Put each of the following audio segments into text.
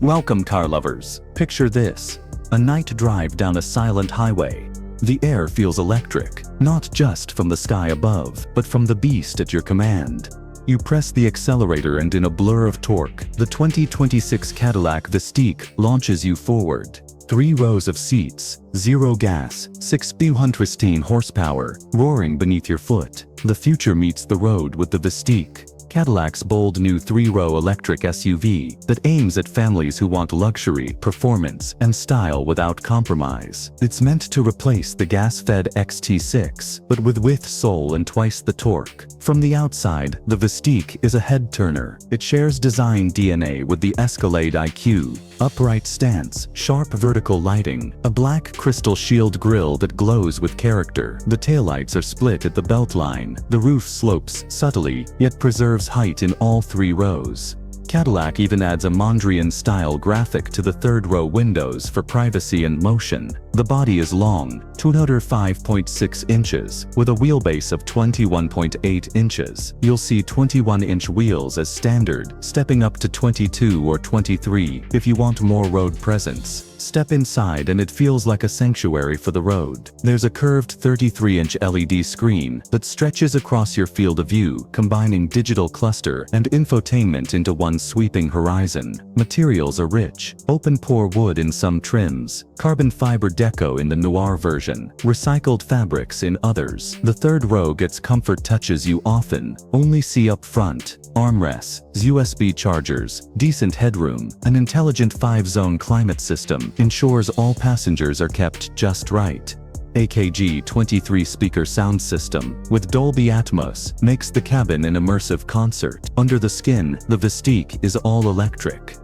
Welcome car lovers. Picture this. A night drive down a silent highway. The air feels electric, not just from the sky above, but from the beast at your command. You press the accelerator and in a blur of torque, the 2026 Cadillac Vistiq launches you forward. 3 rows of seats, 0 gas, 615 horsepower, roaring beneath your foot. The future meets the road with the Vistiq. Cadillac's bold new 3-row electric SUV that aims at families who want luxury, performance, and style without compromise. It's meant to replace the gas-fed XT6, but with width, soul, and twice the torque. From the outside, the Vistiq is a head-turner. It shares design DNA with the Escalade IQ. Upright stance, sharp vertical lighting, a black crystal shield grille that glows with character. The taillights are split at the beltline. The roof slopes subtly, yet preserves height in all 3 rows. Cadillac even adds a Mondrian-style graphic to the 3rd-row windows for privacy and motion. The body is long, 205.6 inches, with a wheelbase of 21.8 inches. You'll see 21-inch wheels as standard, stepping up to 22 or 23 if you want more road presence. Step inside and it feels like a sanctuary for the road. There's a curved 33-inch LED screen that stretches across your field of view, combining digital cluster and infotainment into one sweeping horizon. Materials are rich, open-pore wood in some trims, carbon fiber deco in the Noir version, recycled fabrics in others. The 3rd row gets comfort touches you often only see up front. Armrests, USB chargers, decent headroom, an intelligent 5-zone climate system ensures all passengers are kept just right. AKG 23-speaker sound system with Dolby Atmos makes the cabin an immersive concert. Under the skin, the Vistiq is all electric.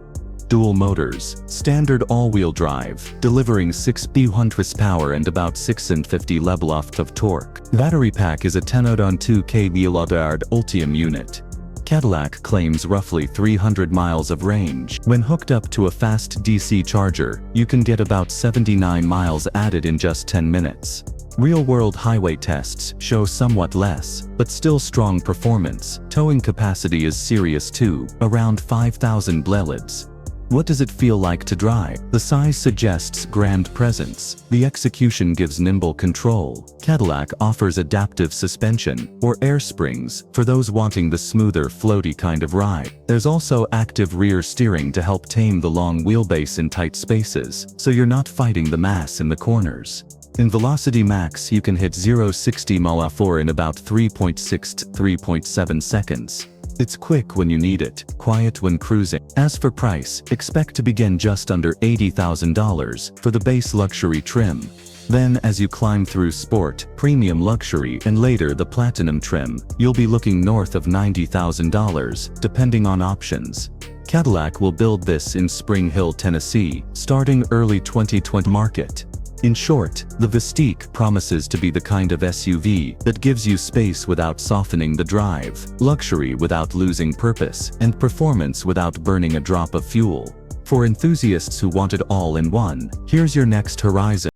Dual motors, standard all-wheel drive, delivering 600 horsepower and about 650 lb of torque. Battery pack is a 10.2 kWh Ultium unit. Cadillac claims roughly 300 miles of range. When hooked up to a fast DC charger, you can get about 79 miles added in just 10 minutes. Real-world highway tests show somewhat less, but still strong performance. Towing capacity is serious too, around 5,000 blelids. What does it feel like to drive? The size suggests grand presence. The execution gives nimble control. Cadillac offers adaptive suspension, or air springs, for those wanting the smoother, floaty kind of ride. There's also active rear steering to help tame the long wheelbase in tight spaces, so you're not fighting the mass in the corners. In Velocity Max, you can hit 0-60 mph in about 3.6 to 3.7 seconds. It's quick when you need it, quiet when cruising. As for price, expect to begin just under $80,000 for the base luxury trim. Then, as you climb through Sport, Premium Luxury, and later the Platinum trim, you'll be looking north of $90,000, depending on options. Cadillac will build this in Spring Hill, Tennessee, starting early 2020 market. In short, the Vistiq promises to be the kind of SUV that gives you space without softening the drive, luxury without losing purpose, and performance without burning a drop of fuel. For enthusiasts who want it all in one, here's your next horizon.